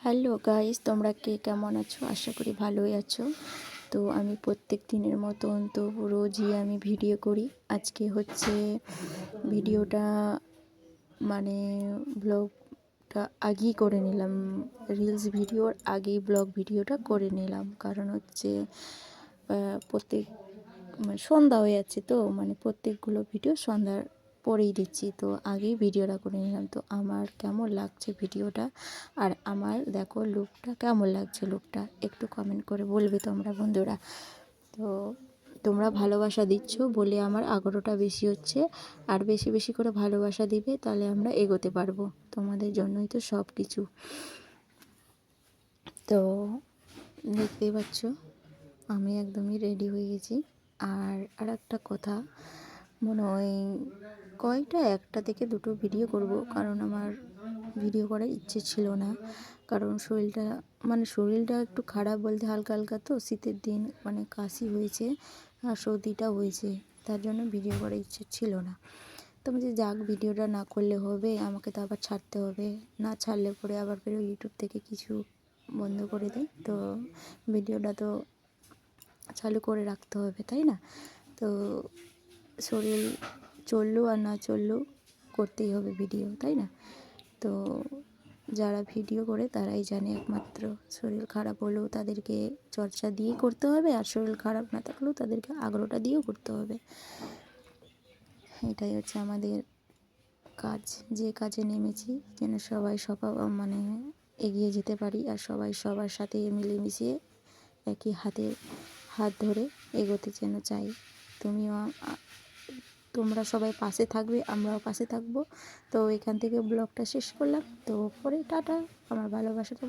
Hello guys, তোমরা কে কেমন আছো? আশা করি ভালোই আছো। তো আমি প্রত্যেক দিনের মতন তো রোজই আমি ভিডিও করি। আজকে হচ্ছে ভিডিওটা মানে ব্লগটা আগেই করে নিলাম, রিলস ভিডিওর আগেই ব্লগ ভিডিওটা করে নিলাম। কারণ হচ্ছে প্রত্যেক সন্ধ্যা হয়ে যাচ্ছে, তো প্রত্যেকগুলো ভিডিও সন্ধ্যার পরেই দিচ্ছি, তো আগেই ভিডিওটা করে নিলাম। তো আমার কেমন লাগছে ভিডিওটা, আর আমার দেখো লুকটা কেমন লাগছে, লুকটা একটু কমেন্ট করে বলবে তোমরা বন্ধুরা। তো তোমরা ভালোবাসা দিচ্ছ বলে আমার আগ্রহটা বেশি হচ্ছে, আর বেশি বেশি করে ভালোবাসা দিবে, তাহলে আমরা এগোতে পারবো। তোমাদের জন্যই তো সব কিছু। তো দেখতেই পাচ্ছ আমি একদমই রেডি হয়ে গেছি। আর একটা কথা, মনে হয় একটা থেকে দুটো ভিডিও করব, কারণ আমার ভিডিও করার ইচ্ছে ছিল না। কারণ শরীরটা একটু খারাপ বলতে হালকা হালকা, তো শীতের দিন কাশি হয়েছে আর সর্দিটা হয়েছে, তার জন্য ভিডিও করার ইচ্ছে ছিল না। তো আমি যে যাক, ভিডিওটা না করলে হবে, আমাকে তো আবার ছাড়তে হবে, না ছাড়লে পরে আবার ফের ইউটিউব থেকে কিছু বন্ধ করে দেয়। তো ভিডিওটা তো চালু করে রাখতে হবে, তাই না? তো শরীর চললেও আর না চললেও করতেই হবে ভিডিও, তাই না? তো যারা ভিডিও করে তারাই জানে, একমাত্র শরীর খারাপ হলেও তাদেরকে চর্চা দিয়েই করতে হবে, আর শরীর খারাপ না থাকলেও তাদেরকে আগ্রহটা দিয়েও করতে হবে। এটাই হচ্ছে আমাদের কাজ, যে কাজে নেমেছি, যেন সবাই এগিয়ে যেতে পারি, আর সবাই সবার সাথে মিলেমিশে একই হাত ধরে এগোতে যেন চাই। তুমিও তোমরা সবাই পাশে থাকবে, আমরাও পাশে থাকবো। তো এখান থেকে ব্লগটা শেষ করলাম। তো পরে টাটা, আমার ভালোবাসাটা